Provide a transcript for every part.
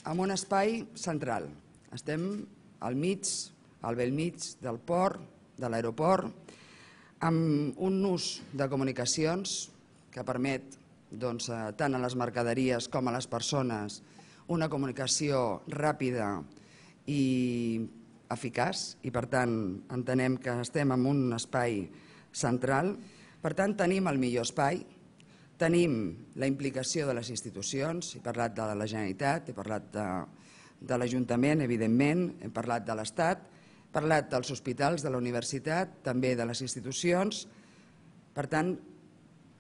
en un espai central. Estem al bell mig del port, de l'aeroport, amb un nus de comunicacions que permet tant a les mercaderies com a les persones una comunicació ràpida i eficaç, i per tant entenem que estem en un espai central. Per tant, tenim el millor espai, tenim la implicació de les institucions, he parlat de la Generalitat, he parlat de l'Ajuntament, evidentment, hem parlat de l'Estat, he parlat dels hospitals, de la universitat, també de les institucions. Per tant,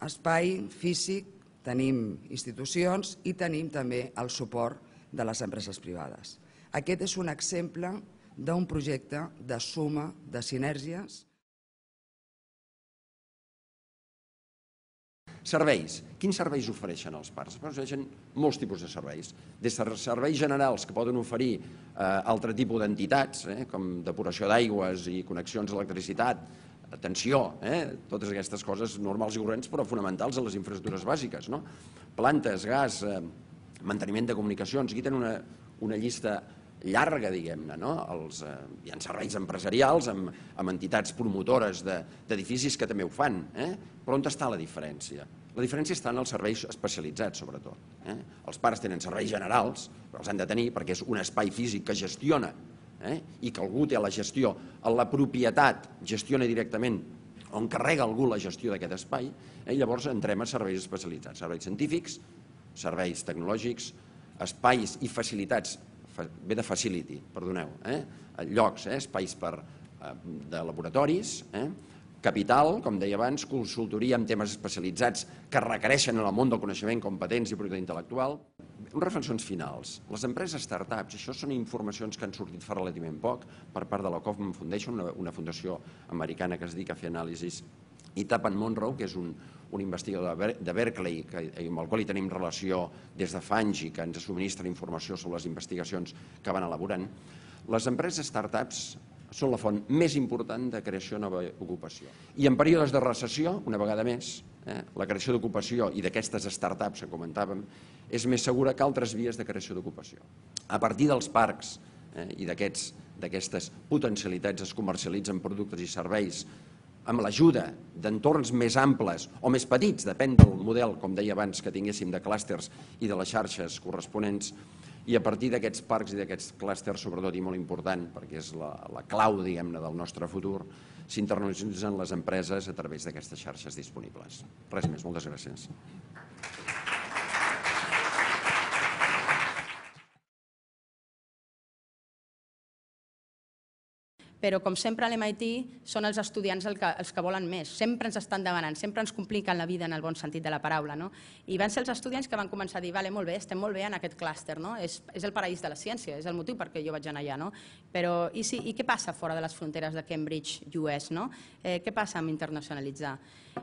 espai físic, tenim institucions i tenim també el suport de les empreses privades. Aquest és un exemple d'un projecte de suma de sinergies. Serveis. Quins serveis ofereixen els parcs? Ofereixen molts tipus de serveis. Des de serveis generals que poden oferir altre tipus d'entitats, com depuració d'aigües i connexions d'electricitat, atenció, totes aquestes coses normals i corrents, però fonamentals a les infraestructures bàsiques. Plantes, gas, manteniment de comunicacions. Aquí tenen una llista llarga, diguem-ne. Hi ha serveis empresarials amb entitats promotores d'edificis que també ho fan. Però on està la diferència? La diferència està en els serveis especialitzats, sobretot. Els parcs tenen serveis generals, però els han de tenir perquè és un espai físic que gestiona i que algú té la gestió, la propietat gestiona directament o encarrega algú la gestió d'aquest espai, i llavors entrem a serveis especialitzats, serveis científics, serveis tecnològics, espais i facilitats, ve de facility, perdoneu, llocs, espais de laboratoris, capital, com deia abans, consultoria en temes especialitzats que requereixen en el món del coneixement, competents i propietat intel·lectual. Unes reflexions finals. Les empreses startups, això són informacions que han sortit fa relativament poc per part de la Kaufman Foundation, una fundació americana que es dedica a fer anàlisis, i Tappan Monroe, que és un investigador de Berkeley, amb el qual hi tenim relació des de fa anys i que ens subministra informació sobre les investigacions que van elaborant. Les empreses startups són la font més important de creació de nova ocupació. I en períodes de recessió, una vegada més, la creació d'ocupació i d'aquestes startups que comentàvem és més segura que altres vies de creació d'ocupació. A partir dels parcs i d'aquestes potencialitats es comercialitzen productes i serveis amb l'ajuda d'entorns més amples o més petits, depèn del model, com deia abans, que tinguéssim de clústers i de les xarxes corresponents, i a partir d'aquests parcs i d'aquests clústers, sobretot i molt important, perquè és la clau, diguem-ne, del nostre futur, s'internacionalitzen les empreses a través d'aquestes xarxes disponibles. Res més, moltes gràcies. Però, com sempre, a l'MIT són els estudiants els que volen més. Sempre ens estan demanant, sempre ens compliquen la vida en el bon sentit de la paraula. I van ser els estudiants que van començar a dir vale, molt bé, estem molt bé en aquest clúster, és el paraís de la ciència, és el motiu per què jo vaig anar allà. Però i què passa fora de les fronteres de Cambridge, US? Què passa amb internacionalitzar?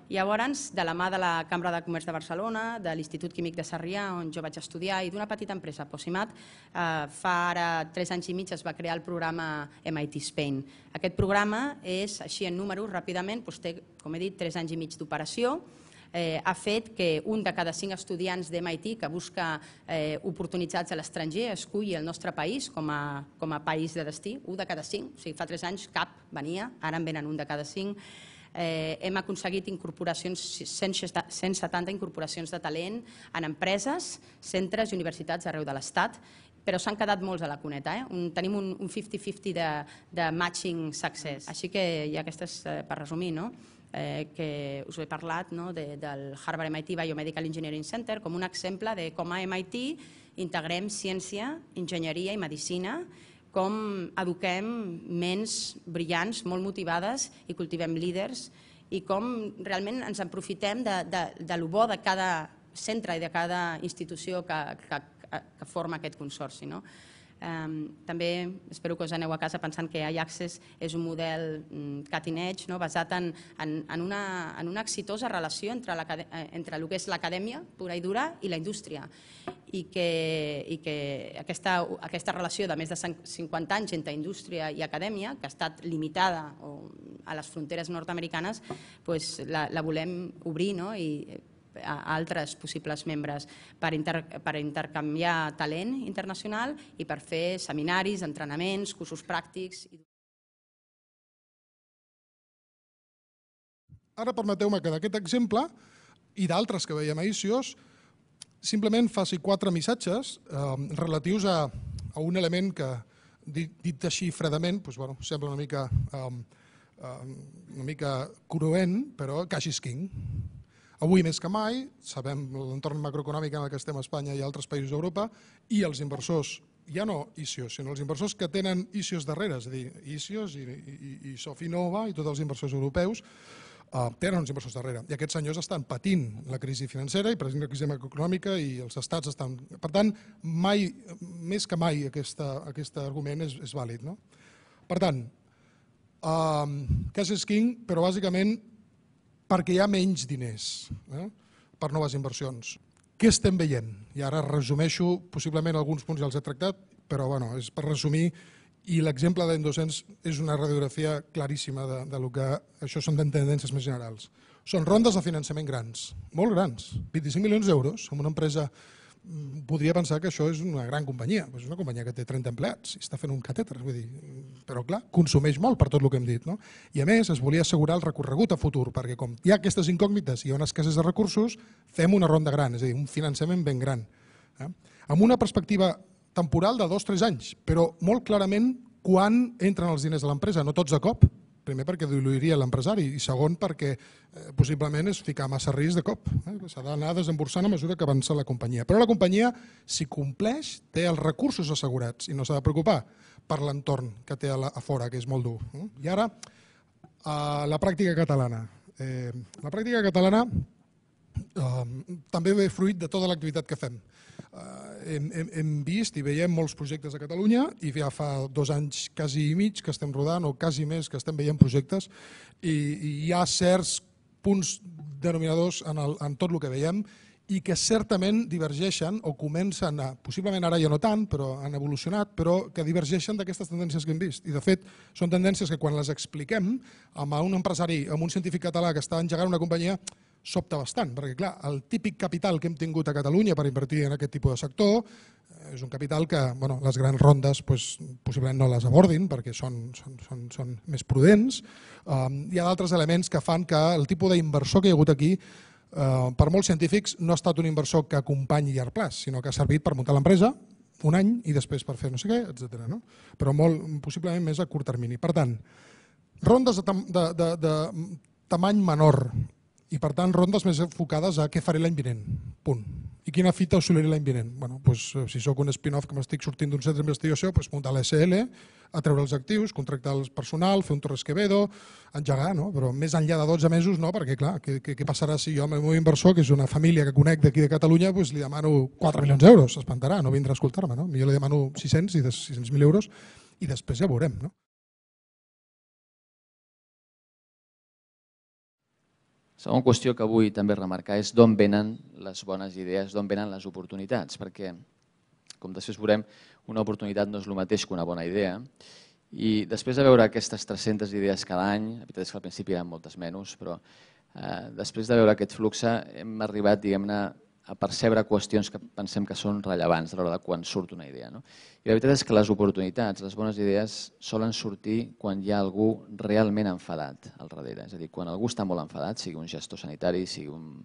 Llavors, de la mà de la Cambra de Comerç de Barcelona, de l'Institut Químic de Sarrià, on jo vaig estudiar, i d'una petita empresa, Posimat, fa ara 3 anys i mig es va crear el programa MIT Spain. Aquest programa és, així en números, ràpidament, té, com he dit, 3 anys i mig d'operació, ha fet que un de cada 5 estudiants d'MIT que busca oportunitats a l'estranger esculli el nostre país com a país de destí, 1 de cada 5, o sigui, fa 3 anys cap venia, ara en venen 1 de cada 5. Hem aconseguit 170 incorporacions de talent en empreses, centres i universitats arreu de l'Estat, però s'han quedat molts a la cuneta. Tenim un 50-50 de matching success. Així que hi ha aquestes, per resumir, que us he parlat del Harvard MIT Biomedical Engineering Center com un exemple de com a MIT integrem ciència, enginyeria i medicina, com eduquem ments brillants, molt motivades i cultivem líders i com realment ens aprofitem de lo bo de cada centre i de cada institució que forma aquest consorci. També espero que us aneu a casa pensant que iAccess és un model cutting edge basat en una exitosa relació entre el que és l'acadèmia pura i dura i la indústria, i que aquesta relació de més de 50 anys entre indústria i acadèmia, que ha estat limitada a les fronteres nord-americanes, la volem obrir i a altres possibles membres per intercanviar talent internacional i per fer seminaris, entrenaments, cursos pràctics. Ara permeteu-me que d'aquest exemple i d'altres que veiem a ICIOS simplement faci 4 missatges relatius a un element que, dit així fredament, sembla una mica cruent, però cash is king. Avui més que mai, sabem l'entorn macroeconòmic en què estem a Espanya i altres països d'Europa, i els inversors, ja no ICIOS, sinó els inversors que tenen ICIOS darrere, és a dir, ICIOS i Sofinova i tots els inversors europeus, tenen uns inversors darrere. I aquests senyors estan patint la crisi financera i patint la crisi macroeconòmica i els estats estan... Per tant, mai, més que mai, aquest argument és vàlid. Per tant, cash is king, però bàsicament perquè hi ha menys diners per noves inversions. Què estem veient? I ara resumeixo, possiblement alguns punts ja els he tractat, però és per resumir, i l'exemple d'Endosens és una radiografia claríssima del que això són tendències més generals. Són rondes de finançament grans, molt grans, 25 milions d'euros, amb una empresa, podria pensar que això és una gran companyia, és una companyia que té 30 empleats i està fent un catèter, però clar, consumeix molt per tot el que hem dit. I a més es volia assegurar el recorregut a futur, perquè com hi ha aquestes incògnites i hi ha una escassetat de recursos, fem una ronda gran, és a dir, un finançament ben gran. Amb una perspectiva temporal de 2-3 anys, però molt clarament quan entren els diners de l'empresa, no tots de cop, primer perquè diluiria l'empresari i segon perquè possiblement és ficar massa risc de cop. S'ha d'anar desemborsant a mesura que avança la companyia. Però la companyia, si compleix, té els recursos assegurats i no s'ha de preocupar per l'entorn que té a fora, que és molt dur. I ara, la pràctica catalana. La pràctica catalana també ve fruit de tota l'activitat que fem. Hem vist i veiem molts projectes a Catalunya i ja fa 2 anys quasi i mig que estem rodant o quasi més que estem veient projectes i hi ha certs punts denominadors en tot el que veiem i que certament divergeixen o comencen a, possiblement ara ja no tant, però han evolucionat, però que divergeixen d'aquestes tendències que hem vist. I de fet són tendències que quan les expliquem a un empresari, a un científic català que està engegant una companyia, sobta bastant, perquè clar, el típic capital que hem tingut a Catalunya per invertir en aquest tipus de sector és un capital que les grans rondes possiblement no les abordin perquè són més prudents. Hi ha d'altres elements que fan que el tipus d'inversor que hi ha hagut aquí, per molts científics, no ha estat un inversor que acompanyi a llarg plaç, sinó que ha servit per muntar l'empresa un any i després per fer no sé què, etc. Però possiblement més a curt termini. Per tant, rondes de tamany menor, i per tant rondes més enfocades a què faré l'any vinent, punt. I quina fita assoliré l'any vinent? Si soc un spin-off que m'estic sortint d'un centre d'investigació, muntar l'SL, atreure els actius, contractar el personal, fer un Torres Quevedo, engegar, però més enllà de 12 mesos no, perquè clar, què passarà si jo amb el meu inversor, que és una família que conec d'aquí de Catalunya, li demano 4 milions d'euros, s'espantarà, no vindrà a escoltar-me, jo li demano 600 i 600.000 euros i després ja veurem. Segona qüestió que vull també remarcar és d'on venen les bones idees, d'on venen les oportunitats, perquè, com després veurem, una oportunitat no és el mateix que una bona idea, i després de veure aquestes 300 idees cada any, la veritat és que al principi eren moltes menys, però després de veure aquest flux hem arribat, diguem-ne, a percebre qüestions que pensem que són rellevants a l'hora de quan surt una idea. I la veritat és que les oportunitats, les bones idees, solen sortir quan hi ha algú realment enfadat al darrere. És a dir, quan algú està molt enfadat, sigui un gestor sanitari, sigui un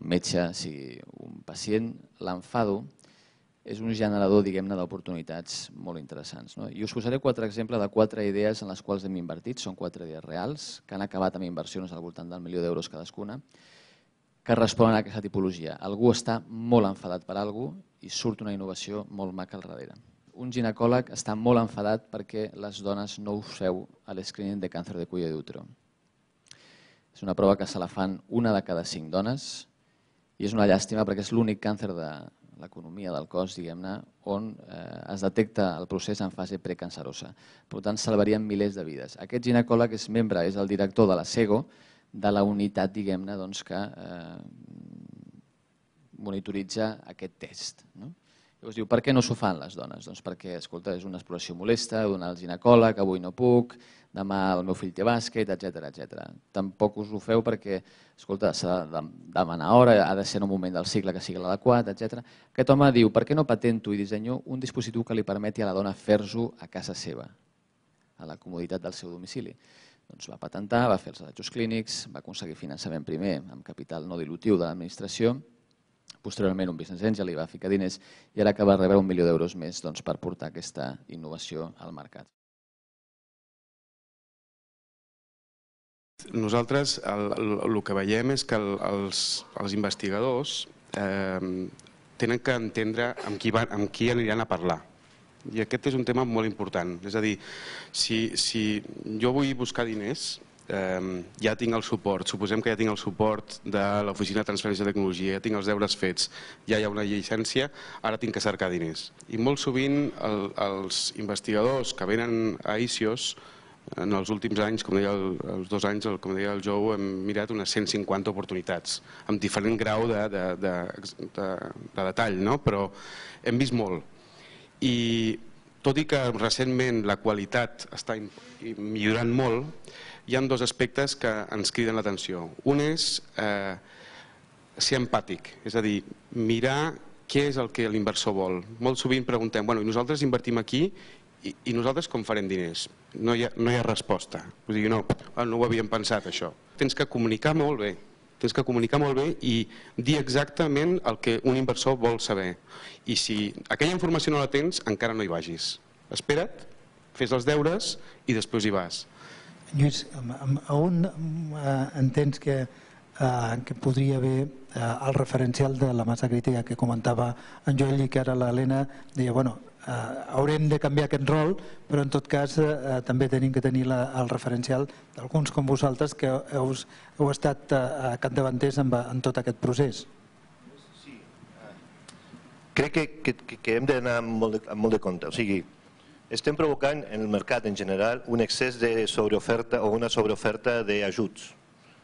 metge, sigui un pacient, l'enfado és un generador, diguem-ne, d'oportunitats molt interessants. I us posaré 4 exemples de 4 idees en les quals hem invertit. Són 4 idees reals, que han acabat amb inversions al voltant del $1.000.000 cadascuna, que responen a aquesta tipologia. Algú està molt enfadat per alguna cosa i surt una innovació molt maca al darrere. Un ginecòleg està molt enfadat perquè les dones no us feu a l'escreening de càncer de cuello de útero. És una prova que se la fan 1 de cada 5 dones i és una llàstima perquè és l'únic càncer de l'economia del cos, diguem-ne, on es detecta el procés en fase precancerosa. Per tant, salvarien milers de vides. Aquest ginecòleg és membre, és el director de la SEGO, de la unitat, diguem-ne, que monitoritza aquest test. Llavors diu, per què no s'ho fan les dones? Doncs perquè, escolta, és una exploració molesta, heu d'anar al ginecòleg, avui no puc, demà el meu fill té bàsquet, etc. Tampoc us ho feu perquè, escolta, s'ha de demanar hora, ha de ser en un moment del cicle que sigui l'adequat, etc. Aquest home diu, per què no patento i dissenyo un dispositiu que li permeti a la dona fer-ho a casa seva, a la comoditat del seu domicili? Doncs va patentar, va fer els assajos clínics, va aconseguir finançament primer amb capital no dilutiu de l'administració, posteriorment un business angel li va ficar diners i ara que va rebre 1 milió d'euros més per portar aquesta innovació al mercat. Nosaltres el que veiem és que els investigadors tenen que entendre amb qui aniran a parlar. I aquest és un tema molt important. És a dir, si jo vull buscar diners, ja tinc el suport, suposem que ja tinc el suport de l'Oficina de Transferència de Tecnologia, ja tinc els deures fets, ja hi ha una llicència, ara tinc que cercar diners. I molt sovint els investigadors que venen a ICIOS, en els últims anys, com deia els 2 anys, com deia el Jou, hem mirat unes 150 oportunitats, amb diferent grau de detall, però hem vist molt. I tot i que recentment la qualitat està millorant molt, hi ha 2 aspectes que ens criden l'atenció. Un és ser empàtic, és a dir, mirar què és el que l'inversor vol. Molt sovint preguntem, i nosaltres invertim aquí i nosaltres com farem diners? No hi ha resposta. Vull dir, no ho havíem pensat, això. Tens que comunicar molt bé. Tens que comunicar molt bé i dir exactament el que un inversor vol saber. I si aquella informació no la tens, encara no hi vagis. Espera't, fes els deures i després hi vas. Lluís, on entens que podria haver el referencial de la massa crítica que comentava en Joel i que ara l'Helena deia, haurem de canviar aquest rol, però en tot cas també tenim que tenir el referencial d'alguns com vosaltres que heu estat capdavanters en tot aquest procés. Sí, crec que hem d'anar amb molt de compte. O sigui, estem provocant en el mercat en general un excés de sobreoferta o una sobreoferta d'ajuts.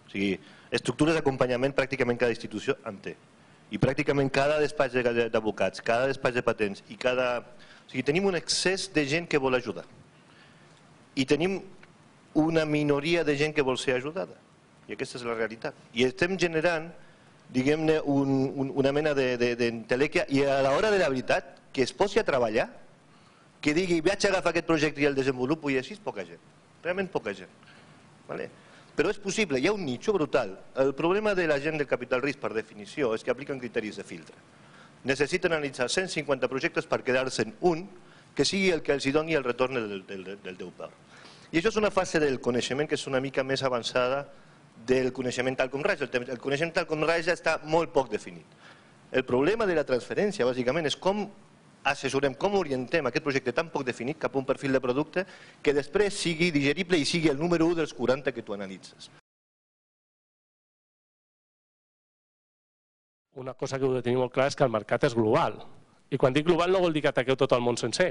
O sigui, estructures d'acompanyament pràcticament cada institució en té. I pràcticament cada despatx d'advocats, cada despatx de patents i cada... O sigui, tenim un excés de gent que vol ajudar. I tenim una minoria de gent que vol ser ajudada. I aquesta és la realitat. I estem generant, diguem-ne, una mena d'entelèquia i a l'hora de la veritat, que es posi a treballar, que digui, vaig a agafar aquest projecte i el desenvolupo i així és poca gent, realment poca gent. Però és possible, hi ha un nicho brutal. El problema de la gent del capital risc, per definició, és que apliquen criteris de filtre. Necessiten analitzar 150 projectes per quedar-se en un que sigui el que els doni el retorn del teu pal. I això és una fase del coneixement que és una mica més avançada del coneixement tal com raig. El coneixement tal com raig ja està molt poc definit. El problema de la transferència, bàsicament, és com assessorem, com orientem aquest projecte tan poc definit cap a un perfil de producte que després sigui digerible i sigui el número 1 dels 40 que tu analitzes. Una cosa que heu de tenir molt clar és que el mercat és global. I quan dic global no vol dir que ataqueu tot el món sencer.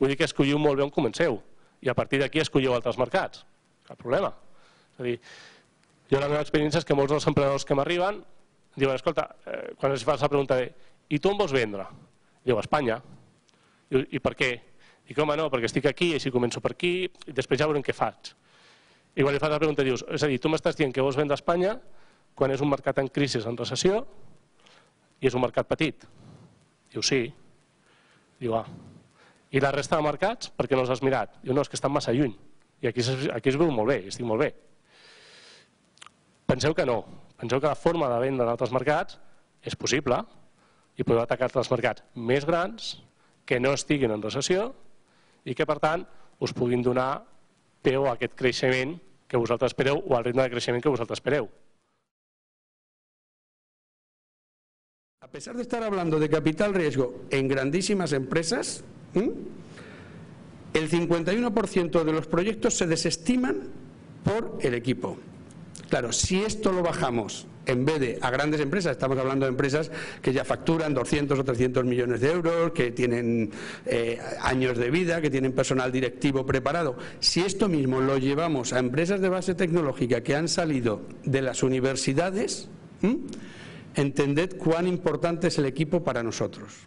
Vull dir que escolliu molt bé on comenceu. I a partir d'aquí escolliu altres mercats. Cap problema. És a dir, jo la meva experiència és que molts dels emprenedors que m'arriben diuen, escolta, quan els fas la pregunta de i tu on vols vendre? Diu, a Espanya. I per què? Dic, home, no, perquè estic aquí, així començo per aquí, i després ja veurem què faig. I quan li fas la pregunta dius, és a dir, tu m'estàs dient que vols vendre a Espanya quan és un mercat en crisi, en recessió, i és un mercat petit. Diu, sí. Diu, I la resta de mercats, per què no els has mirat? Diu, no, és que estan massa lluny. I aquí es veu molt bé, estic molt bé. Penseu que no. Penseu que la forma de vendre en altres mercats és possible i podeu atacar els mercats més grans que no estiguin en recessió i que, per tant, us puguin donar peu a aquest creixement que vosaltres espereu o al ritme de creixement que vosaltres espereu. A pesar de estar hablando de capital riesgo en grandísimas empresas, el 51% de los proyectos se desestiman por el equipo. Claro, si esto lo bajamos, en vez de a grandes empresas, estamos hablando de empresas que ya facturan 200 o 300 millones de euros, que tienen años de vida, que tienen personal directivo preparado. Si esto mismo lo llevamos a empresas de base tecnológica que han salido de las universidades, entended cuán importante es el equipo para nosotros.